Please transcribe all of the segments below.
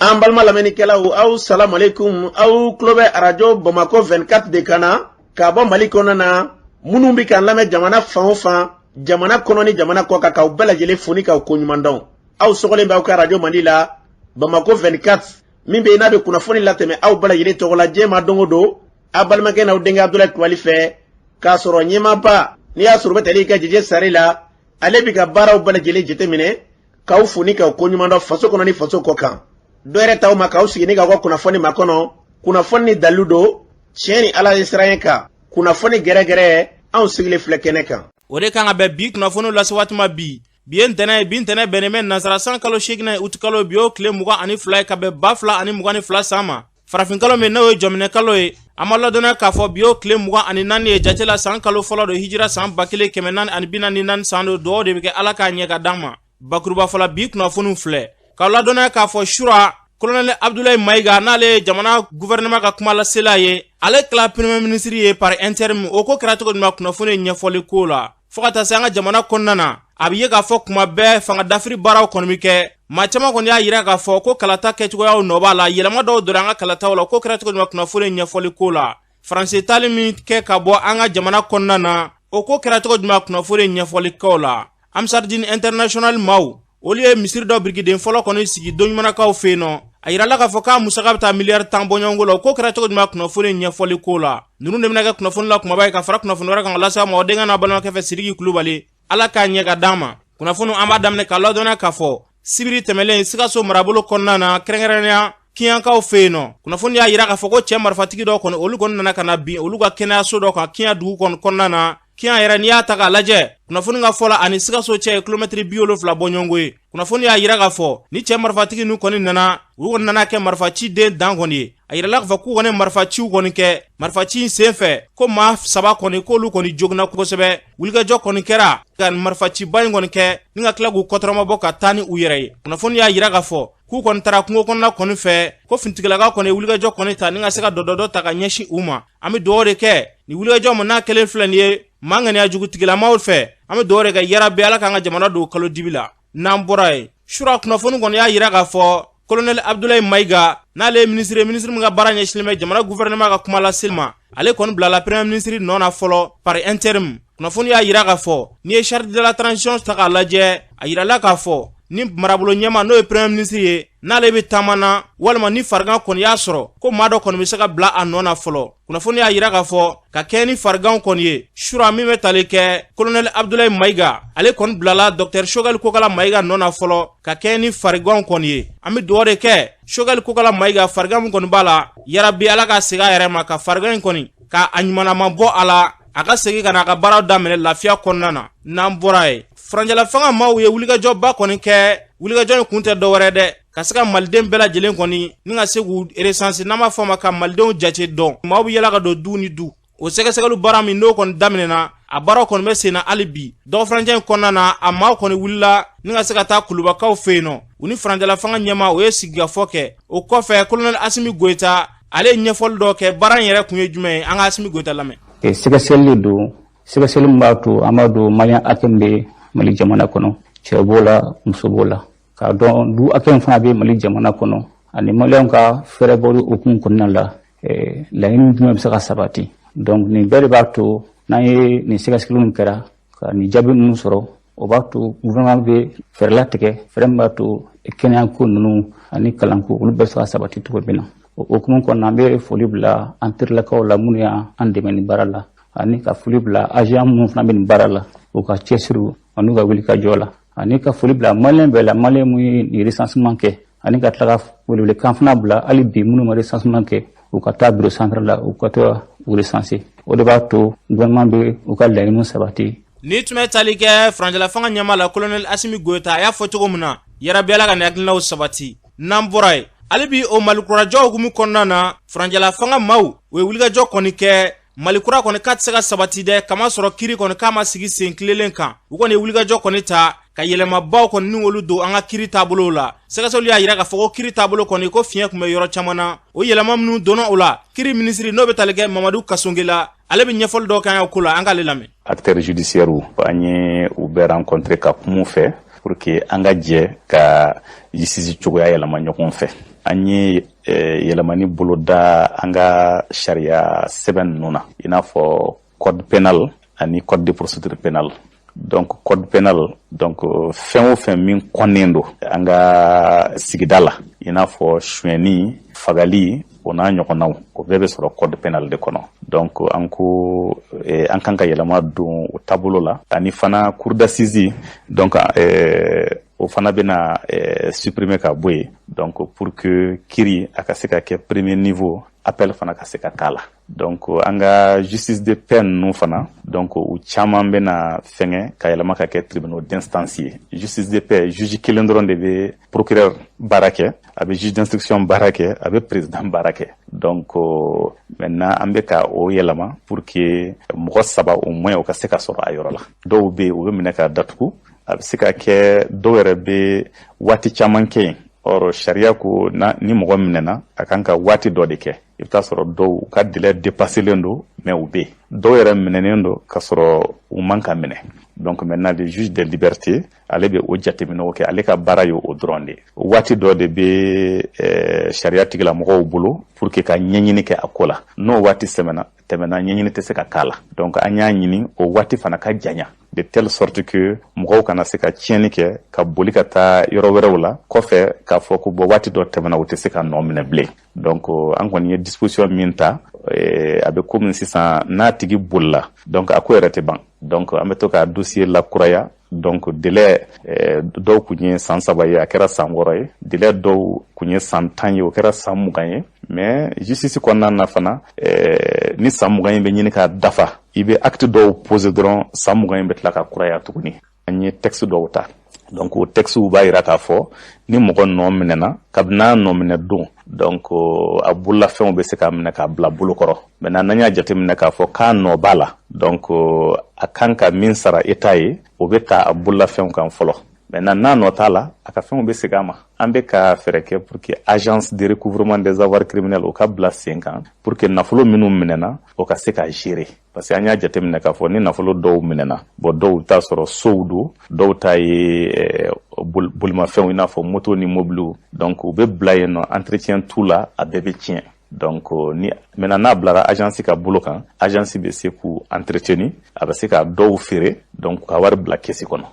An balma lamɛnnikɛlaw aw salamu alaikum aw tulo bɛ arajo Bamako 24 de kan na ka bɔ Mali kɔnɔ na minnu bɛ k'an lamɛn jamana fan o fan jamana kɔnɔ ni jamana kɔ kan k'aw bɛɛ lajɛlen fo ni k'aw koɲuman dɔn. Aw sɔgɔlen b'aw ka arajo Mali la Bamako 24 min bɛ yen n'a bɛ kunnafoni latɛmɛ aw bɛɛ lajɛlen tɔgɔ la diɲɛ ma don o don a balimakɛ n'aw denkɛ Abdulaye Kulibali fɛ k'a sɔrɔ ɲɛmaaba n'i y'a sɔrɔ o bɛ tali ka jɛjɛ sari la ale bɛ ka baaraw bɛɛ lajɛlen jateminɛ k'aw fo ni k'aw koɲuman dɔn faso kɔnɔ ni faso kɔ kan. Dɔ yɛrɛ t'aw ma k'aw sigi ni k'aw ka kunnafoni makɔnɔ kunnafoni ni dalilu don tiɲɛ ni Ala ye siran kan kunnafoni gɛrɛgɛrɛ anw sigilen filɛ kɛnɛ kan. O de kan ka bɛn bi kunnafoniw lase waati ma bi ye ntɛnɛn ye bi ntɛnɛn bɛnnen bɛ nansara san kalo 8 uti kalo bi o tile 22 ye ka bɛn 2022 san ma farafin kalo min n'o ye jɔminɛ kalo ye an ma ladɔnniya k'a fɔ bi o tile 24 ye jate la san kalo fɔlɔ don hijira san 1444 san don dugawu de bɛ kɛ Ala k'a ɲɛ ka d'an ma bakuruba fɔla bi kunnafoniw filɛ k'aw ladɔnniya k'a fɔ Shura Colonel Abdoulaye Maïga n'ale ye jamana gouvernement ka kuma lasela ye ale kɛla premier ministre ye par intérim o ko kɛra cogo min na kunnafoni ɲɛfɔli ko la fo ka taa se an ka jamana kɔnɔna na a bɛ ye k'a fɔ kuma bɛɛ fanga dafiri baaraw kɔni bɛ kɛ maa caman kɔni y'a yira k'a fɔ ko kalata kɛcogoyaw nɔ b'a la yɛlɛma dɔw donna an ka kalataw la ko kɛra cogo min na kunnafoni ɲɛfɔli ko la faransi tali min kɛ ka bɔ an ka jamana kɔnɔna na o ko kɛra cogo min na kunnafoni ɲɛfɔli kɛw la Amsardine International maaw olu ye misiri dɔ birikiden fɔlɔ kɔni sigi don ɲumanakaw fɛ yen nɔ a yirala k'a fɔ k'a musaka bɛ taa miliyari 10 bɔ ɲɔgɔn la ko kɛra cogo min na kunnafoni ɲɛfɔli ko la ninnu de bɛna kɛ kunnafoni la kumaba ye ka fara kunnafoni wɛrɛ kan lase ma o denkɛ n'a balimakɛ fɛ Sidiki Kulibali Ala k'a ɲɛ ka d'an ma kunnafoni an b'a daminɛ k'a ladɔnniya k'a fɔ sibiri tɛmɛlen Sikaso marabolo kɔnɔna na kɛrɛnkɛrɛnnenya Kiyankaw fɛ yen nɔ kunnafoni y'a yira k'a fɔ ko cɛ marifatigi dɔ kɔni olu kɔni nana ka na bin olu ka kɛnɛyaso dɔ kan Kiyan dugu kɔnɔna na Kiyan yɛrɛ n'i y'a ta k'a lajɛ kunnafoni ka fɔla ani Sikaso cɛ ye kilomɛtiri 70 bɔ ɲɔgɔn ye kunnafoni y'a yira k'a fɔ ni cɛ marifatigi ninnu kɔni nana olu kɔni nana kɛ marifaci den dan kɔni ye a yirala k'a fɔ k'u kɔni marifaciw kɔni kɛ marifaci in senfɛ ko maa 7 kɔni k'olu kɔni joginna kosɛbɛ wulikajɔ kɔni kɛra ka marifaciba in kɔni kɛ ni ka tila k'u kɔtɔrɔmabɔ ka taa ni u yɛrɛ ye kunnafoni y'a yira k'a fɔ k'u kɔni taara kungo kɔnɔna kɔni fɛ ko finitigilakaw kɔni wulikajɔ kɔni ta ni ka se ka dɔ ta ka ɲɛsin u ma an bɛ dugawu de kɛ ni wulikajɔ ma n'a kelen filɛ nin ye maa ŋaniya jugutigilamaw fɛ an bɛ dugawu de kɛ yarabi Ala k'an ka jamana don kalo dibi la n'an bɔra ye Shura kunnafoni kɔni y'a yira k'a fɔ Colonel Abdoulaye Maïga n'ale ye ministre min ka baara ɲɛsinnen bɛ jamana gouvernement ka kuma laseli ma ale kɔni bilala premier ministre nɔ na fɔlɔ par intérim kunnafoni y'a yira k'a fɔ n'i ye charte de la transition ta k'a lajɛ a yirala k'a fɔ ni marabolo ɲɛma n'o ye premier ministre ye n'ale bɛ taama na walima ni farigan kɔni y'a sɔrɔ ko maa dɔ kɔni bɛ se ka bila a nɔ na fɔlɔ kunnafoni y'a yira k'a fɔ ka kɛ ni farigan kɔni ye Shura min bɛ tali kɛ Colonel Abdoulaye Maïga ale kɔni bilala Dr Choguel Kokala Maïga nɔ na fɔlɔ ka kɛ ni farigan kɔni ye an bɛ dugawu de kɛ Choguel Kokala Maïga farigan min kɔni b'a la yarabi Ala ka segin a yɛrɛ ma ka farigan in kɔni ka a ɲumanama bɔ a la a ka segin ka na a ka baaraw daminɛ lafiya kɔnɔna na n'an bɔra ye Faranjala fanga maaw ye wulikajɔba kɔni kɛ wulikajɔ in kun tɛ dɔwɛrɛ dɛ ka se ka maliden bɛɛ lajɛlen kɔni ni ka se k'u recenser n'an b'a fɔ ma ka malidenw jate dɔn maaw bɛ yala ka don du ni du o sɛgɛsɛgɛliw baara min n'o kɔni daminɛna a baaraw kɔni bɛ sen na hali bi dɔgɔfarancɛ in kɔnɔna na a maaw kɔni wulila ni ka se ka taa Kulubakaw fɛ yen nɔ u ni Faranjala fanga ɲɛma o ye sigikafɔ kɛ o kɔfɛ Colonel Asimi Goita ale ye ɲɛfɔli dɔ kɛ baara in yɛrɛ kun ye jumɛn ye an ka Asimi Goita lamɛn. Sɛgɛsɛgɛli don sɛgɛsɛgɛli min b'a to an b'a dɔn maliyɛn hakɛ min bɛ Mali jamana kɔnɔ cɛ b'o la muso b'o la k'a dɔn du hakɛ min fana bɛ Mali jamana kɔnɔ ani maliyɛnw ka fɛɛrɛ bɔli hukumu kɔnɔna la laɲini jumɛn bɛ se ka sabati donc nin bɛɛ de b'a to n'an ye nin sɛgɛsɛgɛli min kɛra ka nin jaabi ninnu sɔrɔ o b'a to gouvernement bɛ fɛɛrɛ latigɛ fɛɛrɛ min b'a to kɛnɛyako ninnu ani kalanko olu bɛɛ bɛ se ka sabati cogo min na o hukumu kɔnɔna an bɛ foli bila an terilakaw la minnu y'an dɛmɛ nin baara la ani ka foli bila agent minnu fana bɛ nin baara la u ka cɛsiriw ani ka wulikajɔ la ani ka foli bila maliyɛn bɛɛ la maliyɛn mun ye nin recensement kɛ ani ka tila ka welewelekan fana bila hali bi minnu ma recensement kɛ u ka taa bureau central la u ka to u recenser o de b'a to gouvernement bɛ u ka laɲiniw sabati. Ni tun bɛ tali kɛ Faranjala fanga ɲɛma la Colonel Asimi Goita a y'a fɔ cogo min na yarabi Ala ka nin hakilinaw sabati n'an bɔra ye hali bi o Malikuradɔ hukumu kɔnɔna na Faranjala fanga maaw u ye wulikajɔ kɔni kɛ Malikura kɔni k'a tɛ se ka sabati dɛ kama sɔrɔ kiri kɔni k'a ma sigi sen tilelen kan u kɔni ye wulikajɔ kɔni ta ka yɛlɛmabaw kɔni ni olu don an ka kiri taabolo la sɛgɛsɛgɛliw y'a yira k'a fɔ ko kiri taabolo kɔni ko fiɲɛ tun bɛ yɔrɔ caman na o yɛlɛma minnu donna o la kiri ministre n'o bɛ tali kɛ Mamadu Kasongela ale bɛ ɲɛfɔli dɔ kɛ an ka ko la an k'ale lamɛn. Acteurs judiciaires an ye u bɛɛ rencontré ka kuma fɛ pour que an ka jɛ ka justice cogoya yɛlɛma ɲɔgɔn fɛ. An ye yɛlɛmani boloda an ka sariya sɛbɛn ninnu na i n'a fɔ code pénal ani code de procédure pénale. Donc code pénal donc fɛn o fɛn min kɔnnen don an ka sigida la i n'a fɔ suɲɛni, fagali o n'a ɲɔgɔnnaw o bɛɛ bɛ sɔrɔ code pénal de kɔnɔ. Donc an kan ka yɛlɛma don o taabolo la ani fana cour d'assises donc o fana bɛna supprimer ka bɔ yen donc pour que kiri a ka se ka kɛ premier niveau appel fana ka se ka k'a la. Donc an ka justice de paix ninnu fana donc u caman bɛna fɛngɛ ka yɛlɛma ka kɛ tribunaux d'instance ye. Justice de paix juge kelen dɔrɔn de bɛ procureur baara kɛ, a bɛ juge d'instruction baara kɛ, a bɛ président baara kɛ. Donc maintenant an bɛ ka o yɛlɛma pour que mɔgɔ saba au moins o ka se ka sɔrɔ a yɔrɔ la. Dɔw bɛ yen u bɛ minɛ ka datugu, a bɛ se ka kɛ dɔw yɛrɛ bɛ waati caman kɛ yen. Or sariya ko ni mɔgɔ minɛna a kan ka waati dɔ de kɛ. I bɛ taa sɔrɔ dɔw u ka délai dépasselen don mais u bɛ yen. Dɔw yɛrɛ minɛnen don ka sɔrɔ u man ka minɛ. Donc maintenant le juge des libertés ale bɛ o jateminɛw kɛ, ale ka baara ye o dɔrɔn de. Waati dɔ de bɛ sariya tigilamɔgɔw bolo pour que ka ɲɛɲini kɛ a ko la. N'o waati tɛmɛna ɲɛɲini tɛ se ka k'a la. Donc an y'a ɲini o waati fana ka janya de telle sorte que mɔgɔw kana se ka tiɲɛni kɛ ka boli ka taa yɔrɔ wɛrɛw la kɔfɛ k'a fɔ ko bɔ waati dɔ tɛmɛna u tɛ se ka nɔ minɛ bilen. Donc an kɔni ye disposition min ta a bɛ komi sisan n'a tigi bolila donc a ko yɛrɛ tɛ ban. Donc an bɛ to ka dossier lakuraya. Donc délai dɔw kun ye san 3 ye a kɛra san 6 ye, délai dɔw kun ye san 10 ye o kɛra san 20 ye. Mais justice kɔnɔna na fana ni san 20 bɛ ɲini ka dafa i bɛ acte dɔw poser dɔrɔn san 20 bɛ tila ka kuraya tuguni. An ye texte dɔw ta. Donc o texte b'a yira k'a fɔ ni mɔgɔ nɔ minɛna kabini n'a nɔ minɛ don donc a bololafɛnw bɛ se ka minɛ k'a bila bolokɔrɔ. Maintenant n'an y'a jateminɛ k'a fɔ k'a nɔ b'a la donc a kan ka min sara État ye o bɛ ta a bololafɛnw kan fɔlɔ. Maintenant n'a nɔ t'a la a ka fɛnw bɛ segin a ma. An bɛ ka fɛɛrɛ kɛ pour que agence de recouvrement des avoirs criminels o ka bila sen kan pour que nafolo minnu minɛna o ka se ka gérer. Parce que an y'a jateminɛ k'a fɔ ni nafolo dɔw minɛna bon dɔw t'a sɔrɔ sow don dɔw ta ye bolimafɛnw i n'a fɔ moto ni mobiliw donc u bɛ bila yen nɔ entretien t'u la a bɛɛ bɛ tiɲɛ. Donc ni maintenant n'a bilara agence ka bolo kan agence bɛ se k'u entretenir a bɛ se ka dɔw feere donc ka wari bila kɛsi kɔnɔ.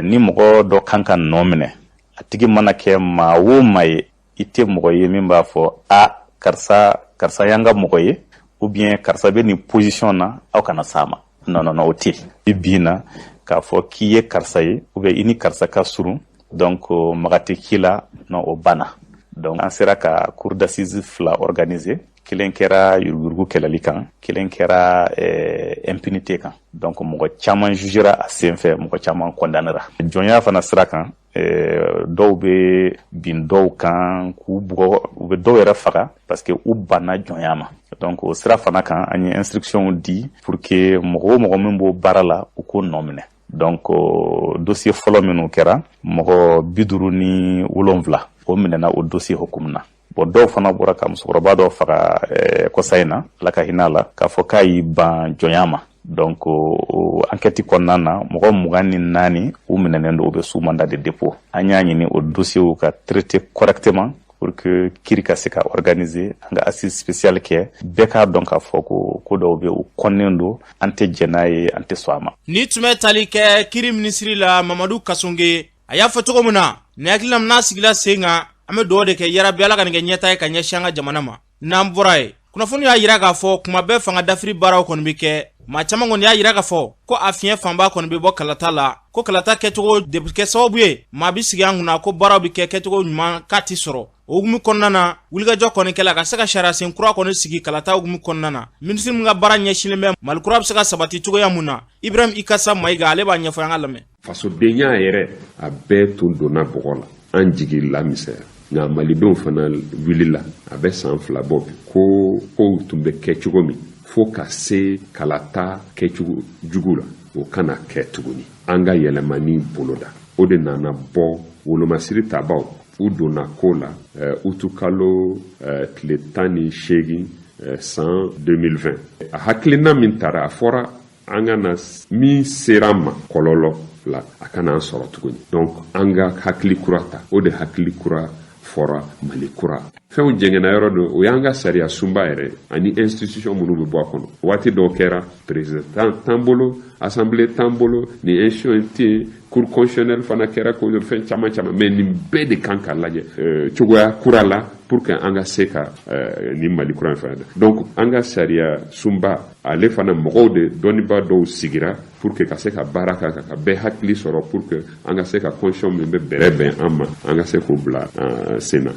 Ni mɔgɔ dɔ kan ka nɔ minɛ a tigi mana kɛ maa o maa ye i tɛ mɔgɔ ye min b'a fɔ karisa y'an ka mɔgɔ ye ou bien karisa bɛ nin position na aw kana s'a ma. Non o tɛ yen. I bin na k'a fɔ k'i ye karisa ye ou bien i ni karisa ka surun donc maga tɛ k'i la non o banna. Donc an sera ka cour d'assises 2 organiser. Kelen kɛra yuruguyurugu kɛlɛli kan, kelen kɛra impunité kan. Donc mɔgɔ caman jugera a sen fɛ, mɔgɔ caman condamnera. Jɔnya fana sira kan dɔw bɛ bin dɔw kan k'u bugɔ u bɛ dɔw yɛrɛ faga parce que u banna jɔnya ma. Donc o sira fana kan an ye instruction di pour que mɔgɔ o mɔgɔ min b'o baara la u k'o nɔ minɛ. Donc dossier fɔlɔ minnu kɛra mɔgɔ 57 o minɛna o dossier hukumu na. Bon dɔw fana bɔra ka musokɔrɔba dɔ faga kɔsa in na ala ka hinɛ la k'a fɔ k'a y'i ban jɔnya ma. Donc o enquête kɔnɔna na mɔgɔ 24 u minɛnen don u bɛ sous mandat de dépôt. An y'a ɲini o dossier ka traiter correctement pour que kiri ka se ka organiser an ka assise spéciale kɛ bɛɛ k'a dɔn k'a fɔ ko dɔw bɛ u kɔnnen don an tɛ jɛn n'a ye an tɛ sɔn a ma. Ni tun bɛ tali kɛ kiri minisiri la Mamadu Kasonge a y'a fɔ cogo min na ni hakilina min n'a sigila sen kan an bɛ dugawu de kɛ yarabi ala ka nin kɛ ɲɛta ye ka ɲɛsin an ka jamana ma. N'an bɔra ye kunnafoni y'a yira k'a fɔ kuma bɛɛ fanga dafiri baaraw kɔni bɛ kɛ maa caman kɔni y'a yira k'a fɔ ko a fiɲɛ fanba kɔni bɛ bɔ kalata la ko kalata kɛcogo de bɛ kɛ sababu ye maa bɛ sigi an kunna ko baaraw bɛ kɛ kɛcogo ɲuman k'a ti sɔrɔ. O hukumu kɔnɔna na wulikajɔ kɔni kɛla ka se ka sariya sen kura kɔni sigi kalata hukumu kɔnɔna na minisiri min ka baara ɲɛsinlen bɛ malikura bɛ se ka sabati cogoya mun na Ibrahim Ikasa Mayiga ale b'a ɲɛfɔ an ka lamɛn. Fasodenya yɛrɛ a bɛɛ tun donna bɔgɔ la an jigi la misɛya nka malidenw fana wulila a bɛ san 2 bɔ bi ko kow tun bɛ kɛ cogo min fo ka se kalata kɛcogo jugu la o kana kɛ tuguni an ka yɛlɛmani boloda o de nana bɔ wolomasiri tabaw u donna ko la utukalo tile 18 san 2020 a hakilina min tara a fɔra an ka na min sera ma kɔlɔlɔ la a kana an sɔrɔ tuguni. Donc an ka hakili kura ta, o de hakili kura fɔra Mali kura. Fɛnw jɛngɛna yɔrɔ do o y'an ka sariya sunba yɛrɛ ani institution minnu bɛ bɔ a kɔnɔ. Waati dɔw kɛra président t'an bolo, assemblée t'an bolo, ni institution tɛ yen, cour constitutionnelle fana kɛra ko fɛn caman caman, mais nin bɛɛ de kan ka lajɛ cogoya kura la pour que an ka se ka ni Mali kura in fana. Donc an ka sariya sunba ale fana mɔgɔw de dɔnnibaa dɔw sigira pour que ka se ka baara ka bɛɛ hakili sɔrɔ pour que an ka se ka constitution min bɛ bɛrɛ bɛn an ma an ka se k'o bila sen na.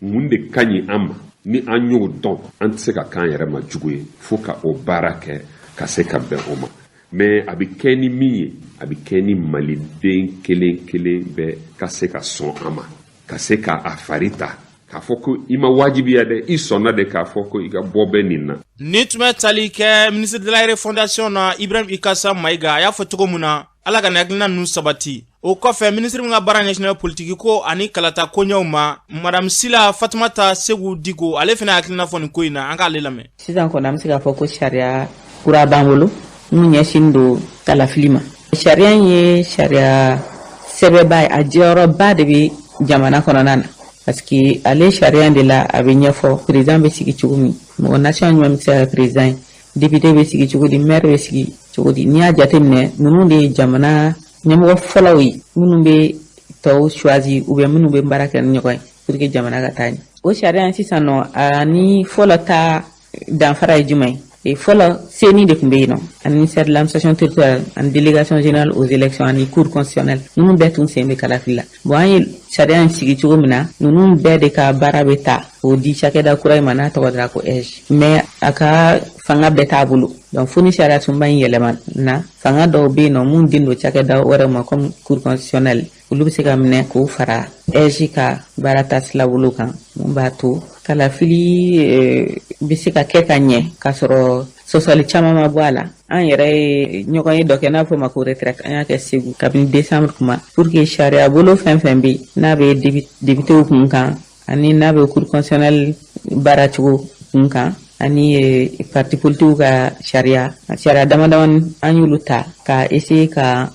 Mun de ka ɲi an ma ni an y'o dɔn an tɛ se ka k'an yɛrɛ ma jugu ye fo ka o baara kɛ ka se ka bɛn o ma. Mais a bɛ kɛ ni min ye a bɛ kɛ ni maliden kelen kelen bɛɛ ka se ka sɔn a ma ka se ka a fari ta k'a fɔ ko i ma wajibiya dɛ i sɔnna de k'a fɔ ko i ka bɔ bɛ nin na. Ni tun bɛ tali kɛ ministre de la refondation na Ibrahim Ikasa Mayiga a y'a fɔ cogo mun na ala ka hakilina ninnu sabati. O kɔfɛ ministre min ka baara ɲɛsinnen politiki ko ani kalata koɲɛw ma madame Sila Fatumata Segu Diko ale fana hakilina fɔ nin ko in na an k'ale lamɛn. Sisan kɔni an bɛ se k'a fɔ ko sariya kura b'an bolo mun ɲɛsin don kalafili ma. Sariya in ye sariya sɛbɛba ye a jɔyɔrɔba de bɛ jamana kɔnɔna na parce que ale sariya de la a bɛ ɲɛfɔ président bɛ sigi cogo min mɔgɔ nation ɲuman bɛ se ka président ye député bɛ sigi cogo di maire bɛ sigi cogo di n'i y'a jateminɛ ninnu de ye jamana ɲɛmɔgɔ fɔlɔw ye minnu bɛ tɔw choisi ou bien minnu bɛ baara kɛ ni ɲɔgɔn ye pour que jamana ka taa ɲɛ. O sariya in sisan nɔ ani fɔlɔ ta danfara ye jumɛn ye fɔlɔ CENI de tun bɛ yen nɔ ani ministère de l'administration territoriale ani délégation générale aux élections ani cour constitutionnelle ninnu bɛɛ tun sen bɛ kalafili la. Bon an ye sariya in sigi cogo min na ninnu bɛɛ de ka baara bɛ ta o di cakɛda kura in ma n'a tɔgɔ dara ko EJ mais a ka fanga bɛɛ t'a bolo. Donc fo ni sariya sunba in yɛlɛmana fanga dɔw bɛ yen nɔ mun den don cakɛda wɛrɛ ma comme cour constitutionnelle olu bɛ se ka minɛ k'o fara EJ ka baara taasira bolo kan mun b'a to kalafili bɛ se ka kɛ ka ɲɛ k'a sɔrɔ sɔsɔli caman ma bɔ a la. An yɛrɛ ye ɲɔgɔn ye dɔ kɛ n'a fɔ ma ko retraite an y'a kɛ Segu kabini décembre kuma pour que sariya bolo fɛn fɛn bɛ n'a bɛ députéw kun kan ani n'a bɛ cour constitutionnelle baara cogo kun kan ani parti politique ka sariya damadama an y'olu ta ka essayer ka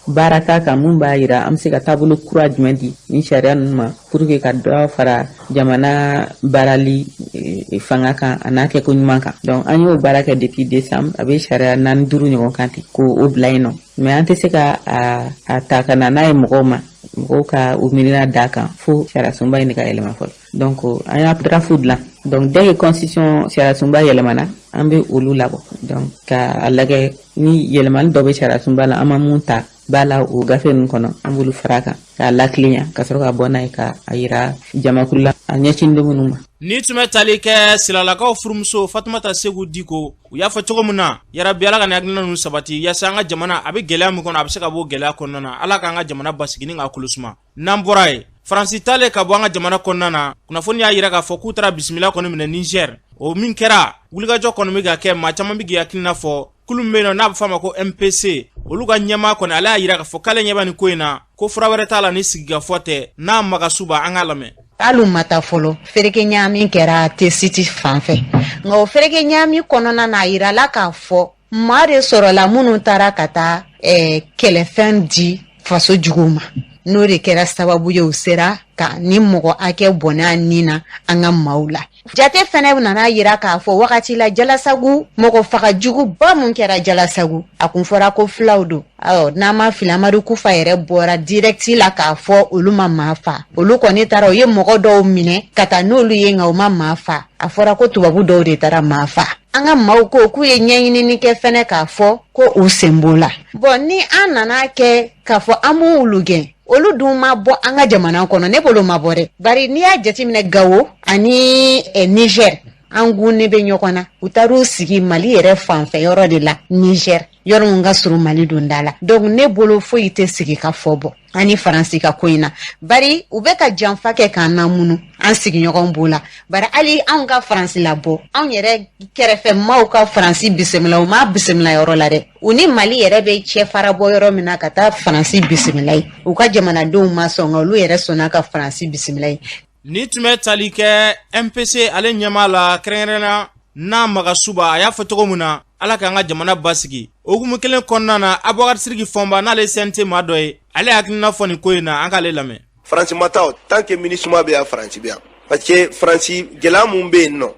baara k'a kan mun b'a jira an bɛ se ka taabolo kura jumɛn di ni sariya ninnu ma pour que ka dɔ fara jamana baarali fanga kan a n'a kɛko ɲuman kan. Donc an y'o baara kɛ depuis décembre a bɛ sariya 4-5 ɲɔgɔn kan ten k'o bila yen nɔ mais an tɛ se ka a ta ka na n'a ye mɔgɔw ma mɔgɔw ka u miirina d'a kan fo sariya sunba in de ka yɛlɛma fɔlɔ. Donc an y'a draft dilan donc dès que constitution sariya sunba yɛlɛmana an bɛ olu labɔ donc ka lajɛ ni yɛlɛmani dɔ bɛ sariya sunba la an ma mun ta b'a la o gafe ninnu kɔnɔ an b'olu fara kan k'a latilenya ka sɔrɔ ka bɔ n'a ye ka a yira jamakulu la a ɲɛsinnen minnu ma. Ni tun bɛ tali kɛ Silalakaw furumuso Fatumata Segu Diko u y'a fɔ cogo min na yarabi ala ka ni hakilina ninnu sabati yaasa an ka jamana a bɛ gɛlɛya min kɔnɔ a bɛ se ka bɔ gɛlɛya kɔnɔna na ala k'an ka jamana basigi ni k'a kulusuma. N'an bɔra ye Faransi tale ka bɔ an ka jamana kɔnɔna na kunnafoni y'a yira k'a fɔ k'u taara bisimila kɔni minɛ Niger o min kɛra wulikajɔ kɔni bɛ ka kɛ maa caman bɛ k'i hakilina fɔ kulu min bɛ yen nɔ n'a bɛ f'a ma ko MPC olu ka ɲɛmaa kɔni ale y'a yira k'a fɔ k'ale ɲɛ bɛ nin ko in na ko fura wɛrɛ t'a la ni sigikafɔ tɛ n'a magasuba an k'a lamɛn. Hali ma taa fɔlɔ fereke ɲaami kɛra tesiti fanfɛ nka o fereke ɲaami kɔnɔna na a yirala k'a fɔ maa de sɔrɔla minnu taara ka taa kɛlɛfɛn di faso juguw ma n'o de kɛra sababu ye u sera ka ni mɔgɔ hakɛ bɔnɛ nin na an ka maaw la. Jate fɛnɛ nana yira k'a fɔ wagati la Jalasagu mɔgɔ faga juguba mun kɛra Jalasagu a kun fɔra ko filaw don n'a ma fili Amadu Kufa yɛrɛ bɔra direct la k'a fɔ olu ma maa fa olu kɔni taara u ye mɔgɔ dɔw minɛ ka taa n'olu ye nka u ma maa fa a fɔra ko tubabu dɔw de taara maa fa. An ka maaw ko k'u ye ɲɛɲinini kɛ fɛnɛ k'a fɔ ko u sen b'o la. Bon ni an nana kɛ k'a fɔ an b'u olu gɛn olu dun ma bɔ an ka jamana kɔnɔ ne bolo ma bɔ dɛ bari n'i y'a jateminɛ Gawo ani Niger an gunnen bɛ ɲɔgɔn na u taar'u sigi Mali yɛrɛ fanfɛ yɔrɔ de la Niger yɔrɔ min ka surun Mali don da la donc ne bolo foyi tɛ sigi ka fɔ bɔ ani Faransi ka ko in na bari u bɛ ka janfa kɛ k'an namunu an sigiɲɔgɔn b'o la bari hali anw ka Faransi labɔ anw yɛrɛ kɛrɛfɛ maaw ka Faransi bisimila u ma bisimila yɔrɔ la dɛ u ni Mali yɛrɛ bɛ cɛ fara bɔ yɔrɔ min na ka taa Faransi bisimila ye u ka jamanadenw ma sɔn nka olu yɛrɛ sɔnna ka Faransi bisimila ye. Ni tun bɛ tali kɛ MPC ale ɲɛmaa la kɛrɛnkɛrɛnna n'a magasuba a y'a fɔ cogo min na ala k'an ka jamana basigi okumu kelen kɔnɔna na Abubakar Sidiki Fɔnba n'ale CNT maa dɔ ye ale hakilina fɔ nin ko in na an k'ale lamɛn. France mataw tant que MINUSMA bɛ yan France bɛ yan parce que France gɛlɛya mun bɛ yen nɔ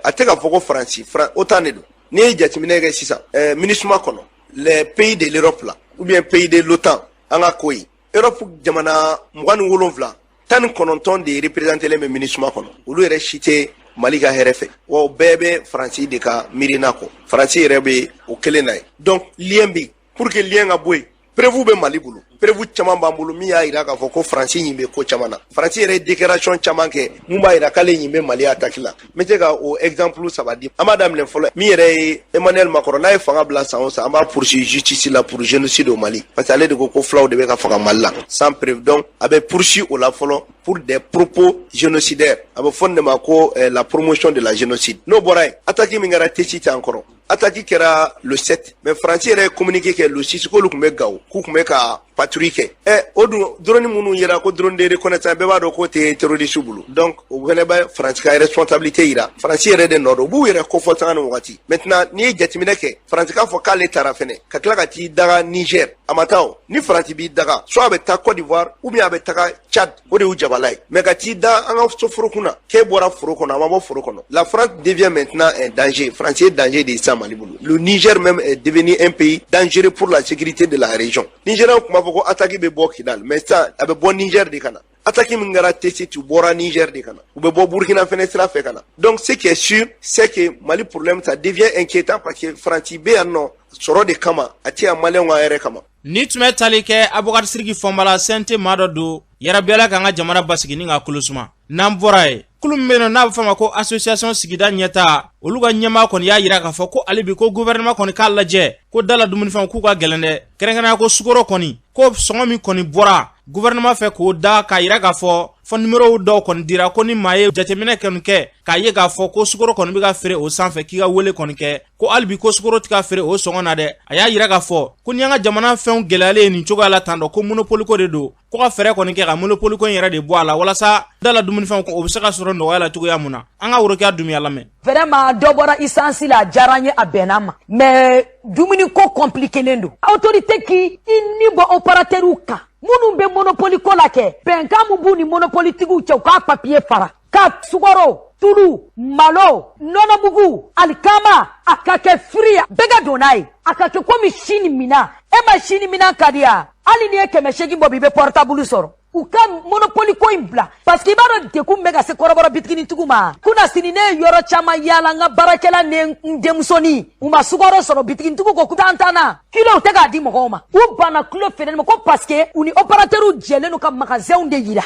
a tɛ ka fɔ ko France autant de don n'i ye jateminɛ kɛ sisan MINUSMA kɔnɔ les pays de l'Europe là ou bien pays de l'OTAN an ka ko ye Europe jamana 27 19 de représentelen bɛ MINUSMA kɔnɔ olu yɛrɛ si tɛ Mali ka hɛrɛ fɛ wa bɛɛ bɛ France de ka miirina kɔ France yɛrɛ bɛ o kelen na ye donc lien bi pour que lien ka bɔ yen prévu bɛ Mali bolo prévu caman b'an bolo min y'a yira k'a fɔ ko France ɲin bɛ ko caman na France yɛrɛ déclaration caman kɛ mun b'a yira k'ale ɲin bɛ Mali attaque la n bɛ se ka o exemple saba di an b'a daminɛ fɔlɔ min yɛrɛ ye Emmanuel Macron n'a ye fanga bila san o san an b'a poursuivre justice la pour génocide au Mali parce que ale de ko fulaw de bɛ ka faga Mali la sans preuve donc a bɛ poursuivre o la fɔlɔ pour des propos génocidaires a bɛ fɔ nin de ma ko la promotion de la génocide n'o bɔra yen attaque min kɛra Tessit an kɔrɔ attaque kɛra le 7 mais France yɛrɛ ye communiqué kɛ le 6 k'olu tun bɛ Gao k'u tun bɛ ka patrouille kɛ o dun drone minnu yera ko drone de reconnaissance bɛɛ b'a dɔn k'o tɛ terroriste bolo donc o fɛnɛ bɛ France ka responsabilité yira France yɛrɛ de nɔ don u b'u yɛrɛ kofɔ sanga ni wagati maintenant n'i ye jateminɛ kɛ France k'a fɔ k'ale taara fɛnɛ ka tila ka t'i daga Niger a ma taa o ni France b'i daga soit a bɛ taa Côte d'Ivoire ou bien a bɛ taga Tchad o de y'u jabala ye mais ka t'i da an ka foroko kunna k'e bɔra foro kɔnɔ a ma bɔ foro kɔnɔ la France devient maintenant un danger France ye danger de sa Mali bolo le Niger même est devenu un pays dangereux pour la sécurité de la région Nigérian kuma fɔ ko attaque bɛ bɔ Kidal mais ça a bɛ bɔ Niger de kana attaque min kɛra Tessit u bɔra Niger de kana u bɛ bɔ Burkina fɛnɛ sira fɛ kana donc ce qui est sûr c'est que Mali problème ça devient inquiétant parce que France bɛ yan nɔ sɔrɔ de kama a tɛ yan maliyɛnw ka yɛrɛ kama. Ni tun bɛ tali kɛ Abubakar Sidiki Fɔnba la CNT maa dɔ don yarabi Ala k'an ka jamana basigi ni k'a kolo suma n'an bɔra ye kulu min bɛ yen nɔ n'a bɛ fɔ a ma ko association sigida ɲɛtaa olu ka ɲɛmaa kɔni y'a yira k'a fɔ ko ale bi ko gouvernement kɔni k'a lajɛ ko dala dumunifɛnw k'u ka gɛlɛn dɛ kɛrɛnkɛrɛnnenya ko sukaro kɔni ko sɔngɔ min kɔni bɔra gouvernement fɛ k'o da k'a yira k'a fɔ numéro dɔw kɔni dira ko ni maa ye jateminɛ kɔni kɛ k'a ye k'a fɔ ko sukaro kɔni bɛ ka feere o sanfɛ k'i ka wele kɔni kɛ ko hali bi ko sukaro tɛ ka feere o sɔngɔ na dɛ a y'a yira k'a fɔ ko ni an ka jamana fɛnw gɛlɛyalen ye nin cogoya la tan dɔ ko monopole ko de don ko ka fɛɛrɛ kɔni kɛ ka monopole ko in yɛrɛ de bɔ a la walasa dala dumunifɛnw o bɛ se ka sɔrɔ nɔgɔya la cogoya mun na an ka Worokiya Dunbiya lamɛn. Vraiment dɔ bɔra essence la a diyara n ye a bɛnna ma mais dumuni ko compliquélen don autorité k'i ni bɔ opérateur kan minnu bɛ monopole ko la kɛ bɛnkan min b'u ni monopole tigiw cɛ u k'a papier fara ka sukaro tulu malo nɔnɔmugu alikama a ka kɛ firi bɛɛ ka don n'a ye a ka kɛ komi sini mina e ma sini mina ka di yan hali ni ye 800 bɔ i bɛ portable sɔrɔ u ka monopole ko in bila parce que i b'a dɔn dekun bɛ ka se kɔrɔbɔrɔ bitiginin ma kunna sini ne ye yɔrɔ caman yaala n ka baarakɛla ni n denmusonin u ma sukaro sɔrɔ bitiginigiw ko k'an na kilo tɛ k'a di mɔgɔw ma u banna kilo feereli ma ko parce que u ni opérateur jɛlen ka magasinw de yira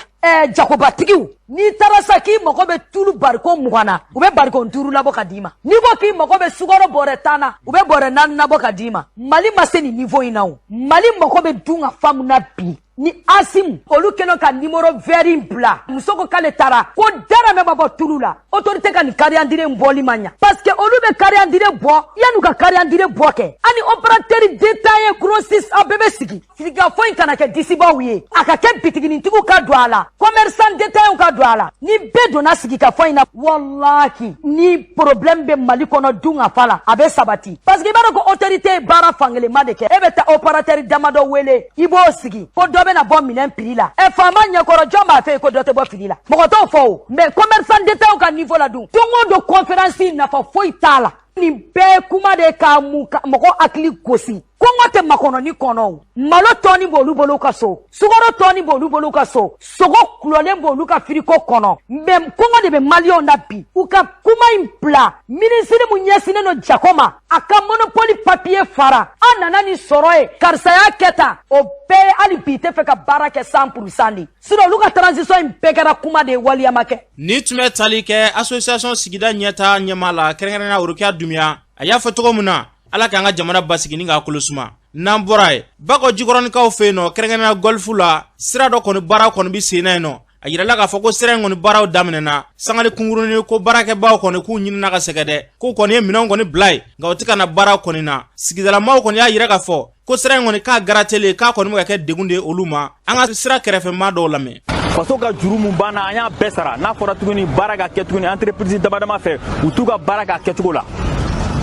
jagobatigiw n'i taara sa k'i mago bɛ tulu bariko 20 na u bɛ bariko 5 labɔ ka d'i ma n'i ko k'i mago bɛ sukaro bɔrɛ 10 na u bɛ bɔrɛ 4 labɔ ka d'i ma Mali ma se nin niveau in na o Mali mago bɛ dun ka fa mun na bi ni Asimu olu kɛlen ka numéro vert in bila muso ko k'ale taara ko dara mɛ ma bɔ tulu la autorité ka nin carrière bɔli ma ɲa parce que olu bɛ carrière bɔ yan'u ka carrière bɔ kɛ ani opérateur détaillé grossiste a bɛɛ bɛ sigi sigikafɔ in kana kɛ disibaw ye a ka kɛ bitiginitigiw ka don a la commerçant détaillé ka don a la ni bɛɛ donna sigikafɔ in na wallahi ni problème bɛ Mali kɔnɔ dun ka fa la a bɛ sabati parce que i b'a dɔn ko autorité ye baara fankelenma de kɛ e bɛ taa opérateur damadɔ wele i b'o sigi ko dɔ bɛna bɔ minɛn prix la faama ɲɛkɔrɔ jɔn b'a fɛ ko dɔ tɛ bɔ fili la mɔgɔ t'o fɔ o mais commerçant détaillé ka niveau la dun don o don conférence nafa foyi t'a la nin bɛɛ kuma de ka mɔgɔ hakili gosi kɔngɔ tɛ makɔnɔni kɔnɔ malo tɔni b'olu bolo ka so sukaro tɔni b'olu bolo ka so sogo kulɔlen b'olu ka firiko kɔnɔ mais kɔngɔ de bɛ maliyɛnw na bi u ka kuma in bila minisiri mun ɲɛsinnen don jako ma a ka monopole papier fara an nana ni sɔrɔ ye karisa y'a kɛ tan o bɛɛ hali bi tɛ fɛ ka baara kɛ 100% de sinon olu ka transition in bɛɛ kɛra kuma de ye waliyama kɛ. Ni tun bɛ tali kɛ association sigida ɲɛtaa ɲɛmaa la kɛrɛnkɛrɛnnenya Worokiya Dunbiya a y'a fɔ cogo min na Ala k'an ka jamana basigi ni k'a kolo suma n'an bɔra ye Bakɔ Jikɔrɔnikaw fɛ yen nɔ kɛrɛnkɛrɛnnenya golf la sira dɔ kɔni baara kɔni bɛ sen na yen nɔ a yirala k'a fɔ ko sira in kɔni baaraw daminɛna sangali kungurunin ko baarakɛbaaw kɔni k'u ɲinina ka sɛgɛ dɛ k'u kɔni ye minɛnw kɔni bila ye nka o tɛ ka na baara kɔni na sigidalamaw kɔni y'a yira k'a fɔ ko sira in kɔni k'a garatelen k'a kɔni bɛ ka kɛ degun de ye olu ma an ka sira kɛrɛfɛmaa dɔw lamɛn. faso ka juru mun banna an y'a bɛɛ sara n'a fɔra tuguni baara ka kɛ tuguni entreprise damadama fɛ u t'u ka baara ka kɛcogo la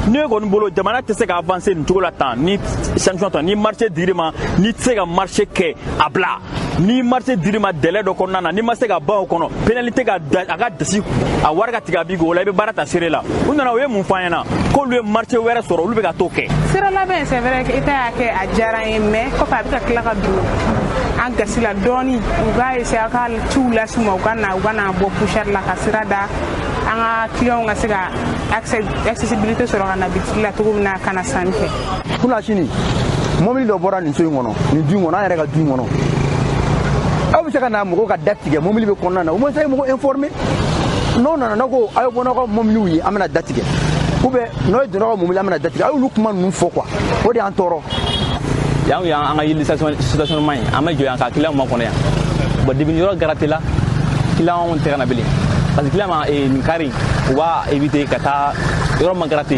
ni kɔni bolo jamana tɛ se ka avancer nin cogo la tan ni sanction ta ni marché dir'i ma ni tɛ se ka marché kɛ a bila ni marché dir'i ma délai dɔ kɔnɔna na ni ma se ka ban o kɔnɔ pénalité ka a ka dasi a wari ka tigɛ a b'i kun o la i bɛ baara ta seere la u nana u ye mun fɔ an ɲɛna k'olu ye marché wɛrɛ sɔrɔ olu bɛ ka t'o kɛ. sira labɛn c'est vrai que ita y'a kɛ a diyara n ye mais kɔfɛ a bɛ ka tila ka don an gasi la dɔɔni u k'a essayer a ka ciw las'u ma u ka na bɔ poussière la ka sira da an ka clients ka se ka accessibilité sɔrɔ ka na bitigi la cogo min na ka na sanni kɛ. kunna sini mobili dɔ bɔra nin so in kɔnɔ nin du in kɔnɔ an yɛrɛ ka du in kɔnɔ aw bɛ se ka na mɔgɔw ka da tigɛ mobili bɛ kɔnɔna na u ma se mɔgɔw informer n'o nana n'a ko a ye bɔ n'aw ka mobiliw ye an bɛna da tigɛ ou bien n'aw ye donna aw ka mobili an bɛna da tigɛ a y'olu kuma ninnu fɔ quoi o de y'an tɔɔrɔ. yan y'an ka yili situation man ɲi an bɛ jɔ yan ka client ma kɔnɔ yan bon depuis yɔrɔ garate la client tɛ ka na bilen parce que client ma nin kari u b'a éviter ka taa yɔrɔ ma garate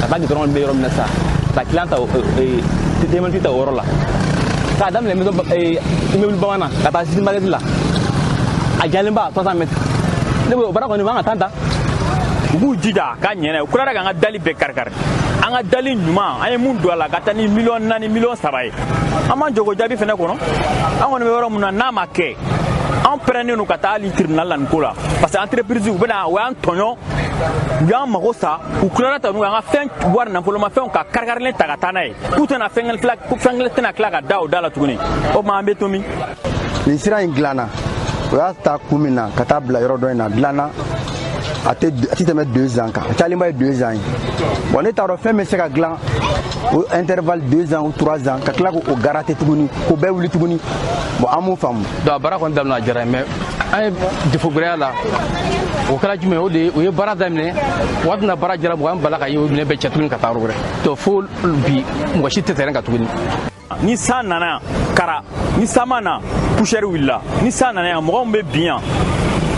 ka taa gudɔrɔn bɛ yɔrɔ min na sa ka client ta démenti ta o yɔrɔ la k'a daminɛ maison immeuble bamanan ka taa sisi market la a jalenba 300 mètres ne bɛ o baara kɔni man ka tan ta. u b'u jija k'a ɲɛna u kila k'an ka dali bɛɛ kari-kari an ka dali ɲuman an ye mun don a la ka taa ni miliyɔn 4 miliyɔn 3 ye an b'an jogo jaabi fɛnɛ kɔnɔ an kɔni bɛ yɔrɔ min na n'a ma kɛ an pɛrɛnnen don ka taa hali tribunal la nin ko la parce que entreprise u bɛna u y'an tɔɲɔ u y'an mago sa u tilala ta n'u an ka fɛn wari nafolomafɛnw ka kari-karilen ta ka taa n'a ye k'u tɛna fɛn kelen tɛna tila ka da o da la tuguni o tuma an bɛ to min. nin sira in dilanna o y'a ta kun min na ka taa bila yɔrɔ dɔ in na dilanna a tɛ tɛmɛ 2 ans kan a cayalenba ye 2 ans ye bon ne t'a dɔn fɛn bɛ se ka dilan o intervalle 2 ans ou 3 ans ka tila k'o garate tuguni k'o bɛɛ wuli tuguni bon an m'o faamu. donc a baara kɔni daminɛ a diyara mais an ye défaut gɛrɛya la o kɛra jumɛn o ye baara daminɛ waati min na baara jara an bala ka ye o minɛ bɛɛ cɛ tuguni ka taa yɔrɔ wɛrɛ donc fo bi mɔgɔ si tɛ terrain kan tuguni. ni san nana kara ni san ma na poussière wulila ni san nana yan mɔgɔw bɛ bin yan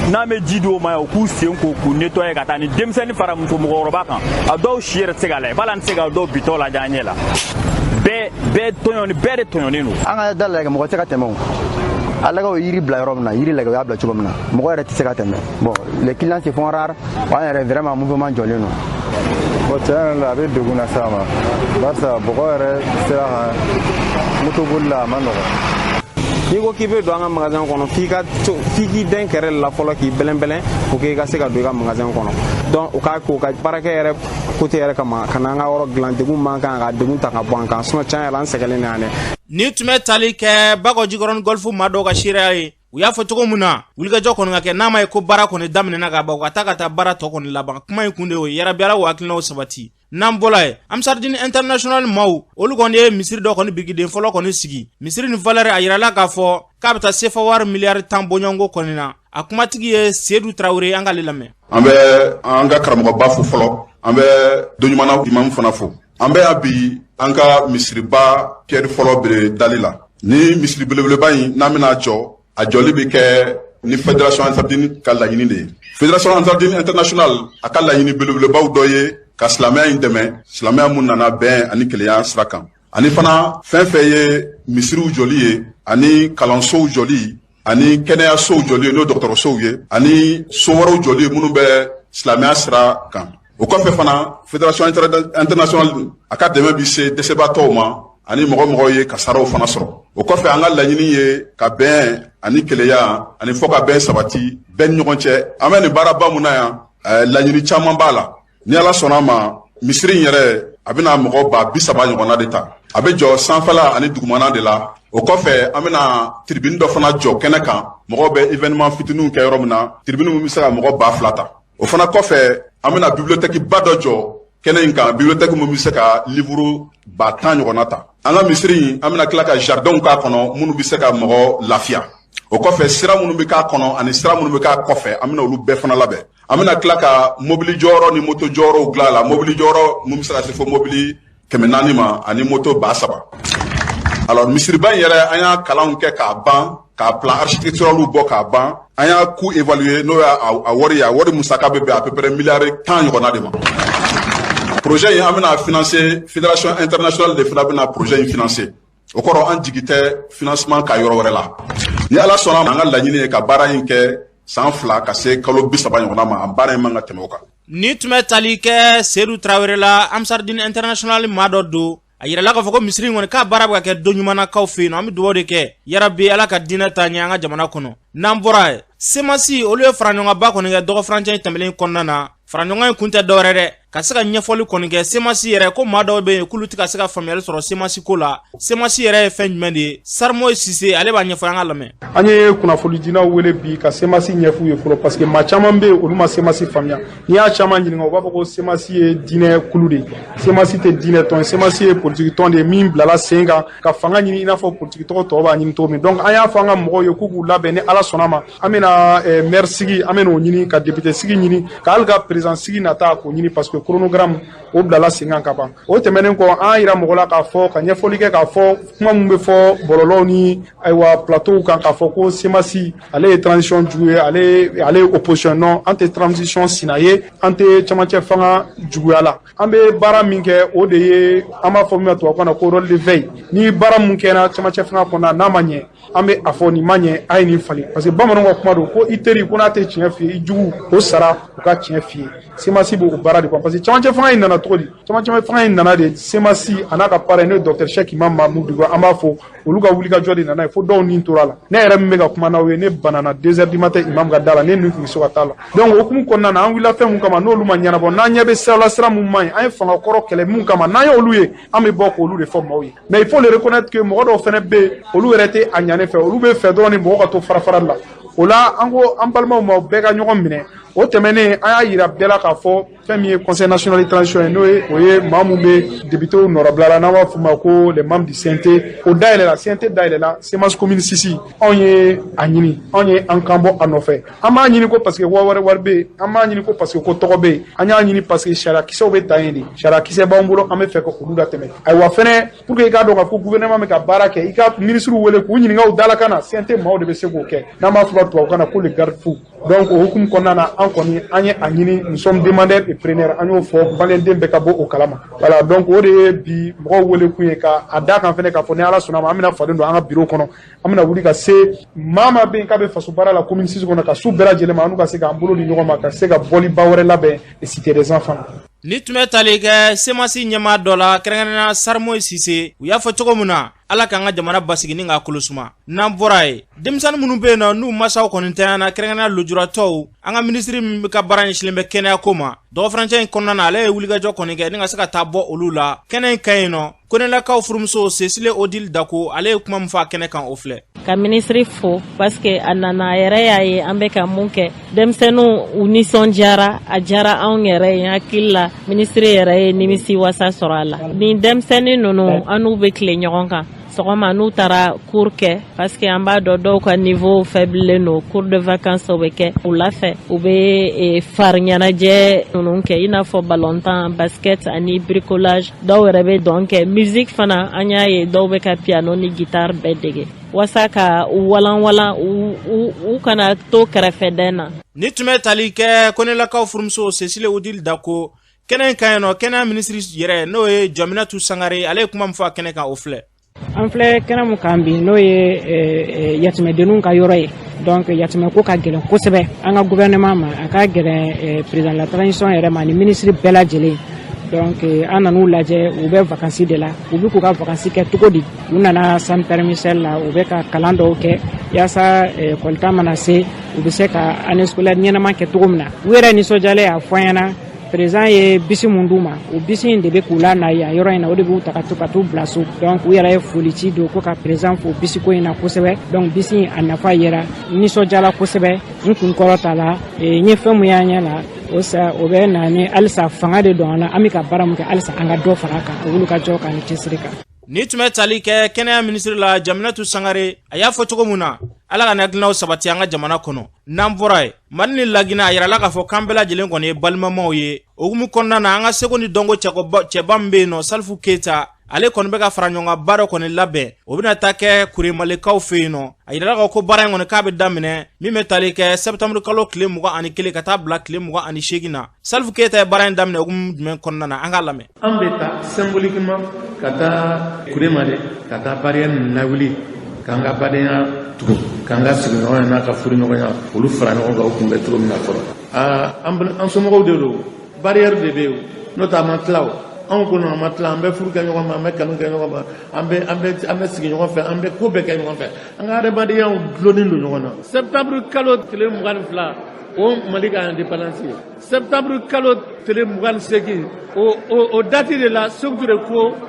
n'an bɛ ji d'o ma yan u k'u sen ko k'u nettoyer ka taa ni denmisɛnnin fara muso mɔgɔkɔrɔba kan a dɔw si yɛrɛ tɛ se ka lajɛ f'ala an tɛ se ka dɔw bitɔ lajɛ an ɲɛ la bɛɛ de tɔɲɔnen don. an ka da lajɛ mɔgɔ tɛ se ka tɛmɛ o a lagɛ o yiri bila yɔrɔ min na yiri lagɛ o y'a bila cogo min na mɔgɔ yɛrɛ tɛ se ka tɛmɛ bon les clients se font rares an yɛrɛ vraiment mouvement jɔlen don. bon tiɲɛ yɛrɛ la a bɛ degun na s'a ma barisa bɔgɔ yɛrɛ sera ka moto boli la a ma nɔgɔn. n'i ko k'i bɛ don an ka magasin kɔnɔ f'i k'i den kɛrɛ la fɔlɔ k'i bɛlɛn pour que i ka se ka don i ka magasin kɔnɔ donc u k'a ko ka baarakɛ yɛrɛ côté yɛrɛ kama ka na an ka yɔrɔ dilan degun man kan ka degun ta ka bɔ an kan sinon tiɲɛ yɛrɛ an sɛgɛnnen yan dɛ. ni tun bɛ tali kɛ Bakɔ Jikɔrɔni Golf maa dɔw ka seereya ye u y'a fɔ cogo min na wulikajɔ kɔni ka kɛ n'a ma ye ko baara kɔni daminɛna ka ban u ka taa baara tɔ kɔni laban kuma in kun de y'o ye yarabi Ala k'o hakilinaw sabati. n'an bɔla ye Amsardini International maaw olu kɔni ye misiri dɔ kɔni birikiden fɔlɔ kɔni sigi misiri ni valeur a yirala k'a fɔ k'a bɛ taa sefa wari miliyari 10 bɔɲɔgɔnko kɔni na a kumatigi ye Seydou Traoré an k'ale lamɛn. an bɛ an ka karamɔgɔba fo fɔlɔ an bɛ doɲumana imamu fana fo an bɛ yan bi an ka misiriba pierre fɔlɔ bere dali la ni misiri belebeleba in n'an bɛna jɔ a jɔli bɛ kɛ ni fédération Amsardini ka laɲini de ye fédération Amsardini International a ka laɲini belebelebaw dɔ ye ka silamɛya in dɛmɛ silamɛya mun nana bɛn ani kelenya sira kan ani fana fɛn fɛn ye misiriw jɔli ye ani kalansow jɔli ani kɛnɛyasow jɔli ye n'o dɔgɔtɔrɔsow ye ani so wɛrɛw jɔli ye minnu bɛ silamɛya sira kan o kɔfɛ fana fédération internationale a ka dɛmɛ bi se dɛsɛbaatɔw ma ani mɔgɔ ye ka saraw fana sɔrɔ o kɔfɛ an ka laɲini ye ka bɛn ani kelenya ani fɔ ka bɛn sabati bɛɛ ni ɲɔgɔn cɛ an bɛ nin baaraba mun na yan laɲini caman b'a la ni Ala sɔnna ma misiri in yɛrɛ a bɛna mɔgɔ 30 ɲɔgɔnna de ta a bɛ jɔ sanfɛla ani dugumana de la o kɔfɛ an bɛna tribune dɔ fana jɔ kɛnɛ kan mɔgɔw bɛ événement fitininw kɛ yɔrɔ min na tribune min bɛ se ka mɔgɔ 2000 ta o fana kɔfɛ an bɛna bibliothèque ba dɔ jɔ kɛnɛ in kan bibliothèque min bɛ se ka livre 10 ɲɔgɔnna ta an ka misiri in an bɛna tila ka jardinw k'a kɔnɔ minnu bɛ se ka mɔgɔ lafiya o kɔfɛ sira minnu bɛ k'a kɔnɔ ani sira minnu bɛ k'a kɔfɛ an bɛna olu bɛɛ fana labɛn an bɛna tila ka mobili jɔyɔrɔ ni moto jɔyɔrɔw dilan a la mobili jɔyɔrɔ mun bɛ se ka se fo mobili 400 ma ani moto 3,000 alors misiriba in yɛrɛ an y'a kalanw kɛ k'a ban k'a plan architecturaliw bɔ k'a ban an y'a coût évaluer n'o y'a wari ye a wari musaka bɛ bɛn à peu près miliyari 10 ɲɔgɔnna de ma projet in an bɛna financer fédération internationale de fana bɛna projet in financer o kɔrɔ an jigi tɛ financement ka yɔrɔ wɛrɛ la ni Ala sɔnna ma an ka laɲini ye ka baara in kɛ san 2 ka se kalo 30 ɲɔgɔnna ma an baara in man ka tɛmɛ o kan. Ni tun bɛ tali kɛ Seydou Traoré la Amsardine International maa dɔ don a yirala k'a fɔ ko misiri in kɔni k'a baara bɛ ka kɛ don ɲumanakaw fɛ yen nɔ an bɛ dugawu de kɛ yarabi ala ka diinɛ taa ɲɛ an ka jamana kɔnɔ n'an bɔra ye semasi olu ye faraɲɔgɔnba kɔni kɛ dɔgɔ furancɛ tɛmɛnen kɔnɔna na faraɲɔgɔn in kun tɛ dɔwɛrɛ dɛ ka se ka ɲɛfɔli kɔni kɛ semasi yɛrɛ ko maa dɔw bɛ yen k'olu tɛ ka se ka faamuyali sɔrɔ semasi ko la semasi yɛrɛ ye fɛn jumɛn de ye Sarmoy Sise ale b'a ɲɛfɔ an ka lamɛn. An ye kunnafoni dinaw wele bi ka semasi ɲɛf'u ye fɔlɔ parce que maa caman bɛ yen olu ma semasi faamuya n'i y'a caman ɲininka u b'a fɔ ko semasi ye diinɛ kulu de ye semasi tɛ diinɛ tɔn semasi ye politique tɔn de ye min bilala sen kan ka fanga ɲini i n'a fɔ politique tɔgɔ tɔw b'a ɲini cogo min donc an y'a fɔ an ka mɔgɔw ye k'u k'u labɛn ni ala sɔnna ma an bɛna maire sigi an bɛna o ɲini ka député sigi ɲini ka hali ka président sigi nata k'o ɲini parce que chronogramme o bilala sen kan ka ban o tɛmɛnen kɔ an yira mɔgɔ la k'a fɔ ka ɲɛfɔli kɛ k'a fɔ kuma min bɛ fɔ bɔlɔlɔw ni ayiwa plateau kan k'a fɔ ko semasi ale ye transition jugu ye ale ye opposition non an tɛ transition sina ye an tɛ camancɛ fanga juguya la an bɛ baara min kɛ o de ye an b'a fɔ min na tubabukan na ko rôle de veille ni baara min kɛra camancɛ fanga kɔnɔ n'a ma ɲɛ an bɛ a fɔ nin ma ɲɛ a ye nin falen parce que bamananw ka kuma don ko i teri ko n'a tɛ tiɲɛ f'i ye i jugu o sara u ka tiɲɛ f'i ye semasi b'o baara de kɔnɔ parce que camancɛ fanga in nana cogo di camancɛ fanga in nana de semasi a n'a ka parrain n'o ye docteur Cheikh Imam Mahmoud an b'a fɔ olu ka wulikajɔ de nana ye fo dɔw nin tora la ne yɛrɛ min bɛ ka kuma n'aw ye ne banana 2h du matin imam ka da la ne nin tun bɛ so ka taa la donc o hukumu kɔnɔna na an wulila fɛn mun kama n'olu ma ɲɛnabɔ n'an ɲɛ bɛ sirala sira mun man ɲi an ye fanga kɔrɔ kɛlɛ mun kama n'an ye olu ye an bɛ bɔ k'olu de fɔ maaw ye mais il faut le reconnaître que mɔgɔ dɔw fana bɛ yen olu yɛrɛ tɛ a ɲani fɛ olu bɛ fɛ dɔrɔn ni mɔgɔ ka to fara-farali la o la an ko an balimaw ma bɛɛ ka ɲɔgɔn minɛ o tɛmɛnen an y'a yira bɛɛ la k'a fɔ fɛn min ye conseil national de transition ye n'o ye o ye maa mun bɛ députés nɔrɔbila la n'an b'a fɔ o ma ko les membres du CNT o dayɛlɛla CNT dayɛlɛla Semas commune 6 anw ye a ɲini anw ye an kan bɔ a nɔfɛ an b'a ɲini ko parce que wari bɛ yen an b'a ɲini ko parce que ko tɔgɔ bɛ yen an y'a ɲini parce que sariya kisɛw bɛ ta yen de sariya kisɛ b'an bolo an bɛ fɛ ka olu latɛmɛ ayiwa fɛnɛ pour que i k'a dɔn k'a fɔ gouvernement bɛ ka baara kɛ i ka ministre wele k'u ɲininka u dalakan na CNT maaw de bɛ se k'o kɛ n'an b'a fɔ tubabukan na ko le garde fou donc o hukumu kɔnɔna na an kɔni an ye a ɲini nous sommes demandeurs et preneurs an y'o fɔ maliyɛnden bɛɛ ka bɔ o kalama voilà donc o de ye bi mɔgɔw wele kun ye ka a da kan fɛnɛ k'a fɔ ni ala sɔnna ma an bɛna falen don an ka bureau kɔnɔ an bɛna wuli ka se maa maa bɛ yen k'a bɛ faso baara la commune 6 kɔnɔ ka su bɛɛ lajɛlen ma an n'u ka se k'an bolo di ɲɔgɔn ma ka se ka bɔliba wɛrɛ labɛn cité des enfants. Ni tun bɛ tali kɛ semasi ɲɛmaa dɔ la kɛrɛnkɛrɛnnenya Sarmoy Sise u y'a fɔ cogo min na ala k'an ka jamana basigi ni k'a kolosuma n'an bɔra ye denmisɛnnin minnu bɛ yen nɔ n'u masaw kɔni tanyana kɛrɛnkɛrɛnnenya lujuratɔw an ka minisiri min ka baara ɲɛsinnen bɛ kɛnɛya ko ma dɔgɔ furancɛ in kɔnɔna na ale ye wulikajɔ kɔni kɛ ni ka se ka taa bɔ olu la kɛnɛ in ka ɲi nɔ konelakaw furumuso Cecile Odile Dako ale ye kuma min fɔ a kɛnɛ kan o filɛ ka minisiri fo parce que a nana a yɛrɛ y'a ye an bɛ ka mun kɛ denmisɛnninw u nisɔndiyara a diyara anw yɛrɛ ye hakili la minisiri yɛrɛ ye nimisi wasa sɔrɔ a la ni denmisɛnnin ninnu an n'u bɛ tile ɲɔgɔn kan sɔgɔma n'u taara cours kɛ parce que an b'a dɔn dɔw ka niveau faible don cours de vacances bɛ kɛ wula fɛ u bɛ fari ɲɛnajɛ ninnu kɛ i n'a fɔ ballontan basket ani bricolage dɔw yɛrɛ bɛ dɔn kɛ musique fana an y'a ye dɔw bɛ ka piano ni guitare bɛɛ dege wasa ka u walanwalan u kana to kɛrɛfɛdɛn na. Ni tun bɛ tali kɛ konelakaw furumuso Cecile Odile Dako kɛnɛ in ka ɲi nɔ kɛnɛya minisiri yɛrɛ n'o ye Jɔminatu Sangare ale ye kuma min fɔ a kɛnɛ kan o filɛ. An filɛ kɛnɛ mun kan bi n'o ye yatimɛdenninw ka yɔrɔ ye donc yatimɛ ko ka gɛlɛn kosɛbɛ an ka gouvernement ma a ka gɛlɛn président la transition yɛrɛ ma ni ministre bɛɛ lajɛlen donc an nan'u lajɛ u bɛ vacances de la u bɛ k'u ka vacances kɛ cogo di u nana Sam Permisel la u bɛ ka kalan dɔw kɛ yaasa école mana se u bɛ se ka année scolaire ɲɛnama kɛ cogo min na u yɛrɛ nisɔndiyalen y'a fɔ an ɲɛna président ye bisi mun d'u ma o bisi in de bɛ k'u la na yan yɔrɔ in na o de b'u ta ka t'u bila so donc u yɛrɛ ye foli ci don ko ka président fo bisi ko in na kosɛbɛ donc bisi in a nafa yera nisɔndiyala kosɛbɛ n kun kɔrɔ t'a la n ye fɛn mun y'an ɲɛ la o bɛ na ni halisa fanga de don an na an bɛ ka baara mun kɛ halisa an ka dɔ fara a kan o wuli ka jɔ k'an ni cɛsiri kan. Ni tun bɛ tali kɛ kɛnɛya minisiri la Jɔminatu Sangare a y'a fɔ cogo min na ala ka hakilinaw sabati an ka jamana kɔnɔ n'an bɔra ye Mali ni Lagina a yirala k'a fɔ k'an bɛɛ lajɛlen kɔni ye balimamaw ye o hukumu kɔnɔna na an ka seko ni dɔnko cɛba min bɛ yen nɔ Salfu Keita ale kɔni bɛ ka fara ɲɔgɔn kan baara kɔni labɛn o bɛna taa kɛ kuremalekaw fɛ yen nɔ a yirala k'a fɔ ko baara in kɔni k'a bɛ daminɛ min bɛ tali kɛ septembre kalo tile 21 ka taa bila tile 28 na Salfu Keita ye baara in daminɛ hukumu jumɛn kɔnɔna na an k'a lamɛn. An bɛ taa symboliquement ka taa kuremale ka taa barrière lawuli k'an ka badenya tugun k'an ka sigiɲɔgɔnya n'a ka furuɲɔgɔnya olu fara ɲɔgɔn kan o kun bɛ cogo min na fɔlɔ an somɔgɔw de don barrière de bɛ yen n'o tɛ a ma tila o anw ko a ma tila an bɛ furu kɛ ɲɔgɔn ma an bɛ kanu kɛ ɲɔgɔn ma an bɛ sigi ɲɔgɔn fɛ an bɛ ko bɛɛ kɛ ɲɔgɔn fɛ an ka adamadenyaw dulonnen don ɲɔgɔn na septembre kalo tile 22 o Mali ka indépendance ye septembre kalo tile 28 o date de la Sékou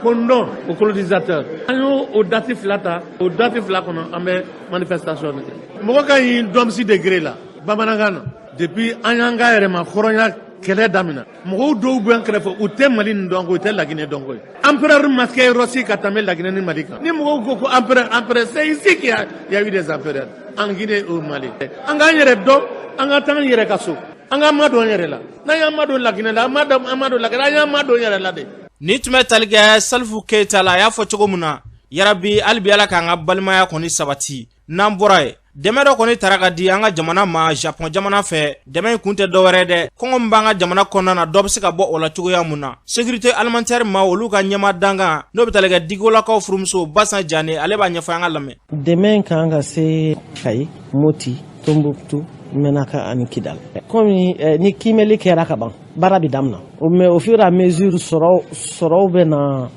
ko non au colonisateur an y'o o date fila ta o date fila kɔnɔ an bɛ manifestation kɛ mɔgɔ ka ɲi dɔmisi degré la bamanankan na depuis an y'an ka yɛrɛma hɔrɔnya kɛlɛ damina mɔgɔw dɔw bɛ an kɛrɛfɛ u tɛ Mali nin dɔn ko u tɛ Laginɛ dɔn ko empereur ma kɛ Rossi ka tɛmɛ Laginɛ ni Mali kan ni mɔgɔw ko empereur c'est ici qu'il y a eu des empereurs en Guinée au Mali an k'an yɛrɛ dɔn an ka taa an yɛrɛ ka so an ka madon yɛrɛ la n'an y'an madon Laginɛ la an madon Laginɛ an y'an madon yɛrɛ la de ni tun bɛ tali kɛ Salifu Keyita la a y'a fɔ cogo min na yarabi hali bi Ala k'an ka balimaya kɔni sabati n'an bɔra ye dɛmɛ dɔ kɔni tara ka di an ka jamana ma Japon jamana fɛ dɛmɛ in kun tɛ dɔwɛrɛ dɛ kɔngɔ min b'an ka jamana kɔnɔna na dɔ bɛ se ka bɔ o la cogoya mun na sécurité alimentaire ma olu ka ɲɛma dankan n'o bɛ tali kɛ Digolakaw furumuso Basan Jane ale b'a ɲɛfɔ an ka lamɛn dɛmɛ in kan ka se Kayi Moti Tombouctou Menaka ani Kidal komi ni kimɛli kɛra ka ban baara bɛ daminɛ mais au fur et à mesure sɔrɔw bɛ na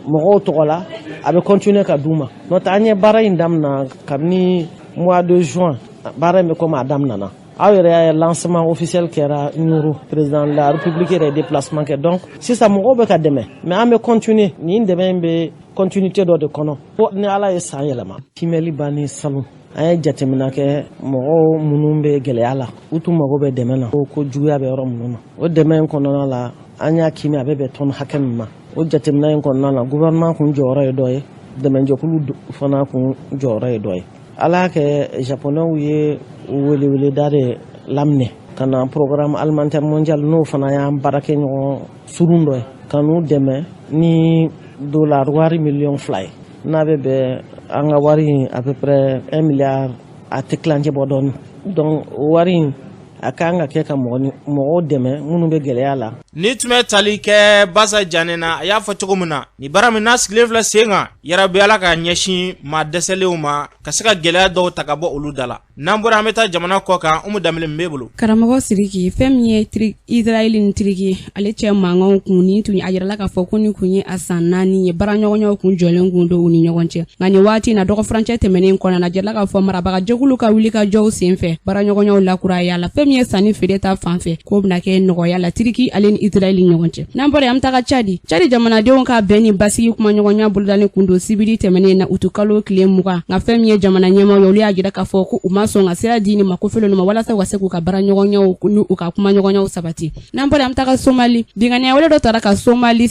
mɔgɔw tɔgɔ la a bɛ continuer ka d'u ma n'o tɛ an ye baara in daminɛ kabini mois de juin baara in bɛ komi a daminɛna aw yɛrɛ y'a ye lancement officiel kɛra Ɲuru président de la république yɛrɛ ye déplacement kɛ donc sisan mɔgɔw bɛ ka dɛmɛ mais an bɛ continuer nin dɛmɛ in bɛ continuité dɔ de kɔnɔ fo ni Ala ye san yɛlɛma kimɛli banni salon an ye jateminɛ kɛ mɔgɔw minnu bɛ gɛlɛya la u tun mago bɛ dɛmɛ na ko juguya bɛ yɔrɔ minnu na o dɛmɛ in kɔnɔna la an y'a kimi a bɛ bɛn tɔni hakɛ min ma o jateminɛ in kɔnɔna la gouvernement kun jɔyɔrɔ ye dɔ ye dɛmɛjɛkulu fana kun jɔyɔrɔ ye dɔ ye Ala y'a kɛ japonɛw ye weleweleda de laminɛ ka na programme alimentaire mondial n'o fana y'an baarakɛ ɲɔgɔn surun dɔ ye ka n'u dɛmɛ ni dollar wari miliyɔn 2 ye n'a bɛ bɛn an ka wari à peu près 1 milliard a tɛ kilancɛ bɔ dɔɔnin donc wari a kan ka kɛ ka mɔgɔw dɛmɛ minnu bɛ gɛlɛya la ni tun bɛ tali kɛ Basan Jane na a y'a fɔ cogo min na ni baara min n'a sigilen filɛ sen kan yarabi Ala ka ɲɛsin maa dɛsɛlenw ma ka se ka gɛlɛya dɔw ta ka bɔ olu da la n'an bɔra an bɛ taa jamana kɔ kan Umu Danbele min b'e bolo karamɔgɔ Sidiki fɛn min ye Israel ni Turki ale cɛ mankanw kun ni tun a yirala k'a fɔ ko ni kun ye a san 4 ye baaraɲɔgɔnyaw kun jɔlen kun don u ni ɲɔgɔn cɛ nka nin waati in na dɔgɔfurancɛ tɛmɛnen kɔnɔna na jarala k'a fɔ marabagajɛkulu ka wuli ka jɔw senfɛ baaraɲɔgɔnyaw lakuraya la fɛn min ye sanni feere ta fanfɛ k'o bɛna kɛ nɔgɔya la Turki ale ni Israel ni ɲɔgɔn cɛ n'an bɔra an bɛ taga Cadi jamanadenw ka bɛn ni basigi kuma ɲɔgɔnya bolodalen kun don sibiri tɛmɛnen na utu kalo tile 20 nka fɛn min ye jamana ɲɛmaaw olu y'a jira k'a fɔ ko u ma sɔn ka sira di ni makofɛlenw ma walasa ka se k'u ka baaraɲɔgɔnyaw n'u ka kuma ɲɔgɔnyaw sabati n'an bɔra an bɛ taga Somali binganiya wɛrɛ dɔ tara ka Somali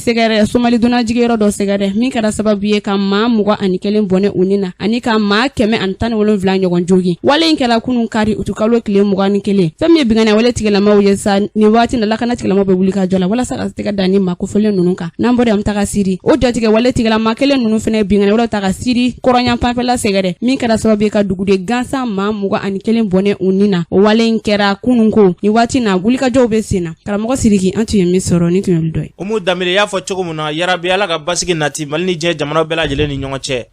donnajigiyɔrɔ dɔ sɛgɛrɛ min kɛra sababu ye ka maa 21 bɔnɛ u ni na ani ka maa 117 ɲɔgɔn jogi wale in kɛra kunun kari utu kalo tile 21 fɛn min ye binganiya wale tigilamaw ye sa nin waati na lakana tigilamaw bɛ wuli ka jɔ la walasa ka se ka da ni makofɛlen ninnu kan n'an bɔra an bɛ taga Siri o jatigɛ wale tigilama kelen ninnu fɛnɛ binganiya wɛrɛ ta ka Siri kɔrɔnya panfɛla sɛgɛrɛ min kɛra sababu ye ka duguden gansan maa 21 bɔnɛ u ni na o wale in kɛra kunun ko ni waati na wulikajɔw bɛ sen na karamɔgɔ Sidiki an tun ye min sɔrɔ ni tun ye dɔ ye Umu Danbele y'a fɔ cogo min na yarabi Ala ka basigi nati Mali ni diɲɛ jamanaw bɛɛ lajɛlen ni ɲɔgɔn cɛ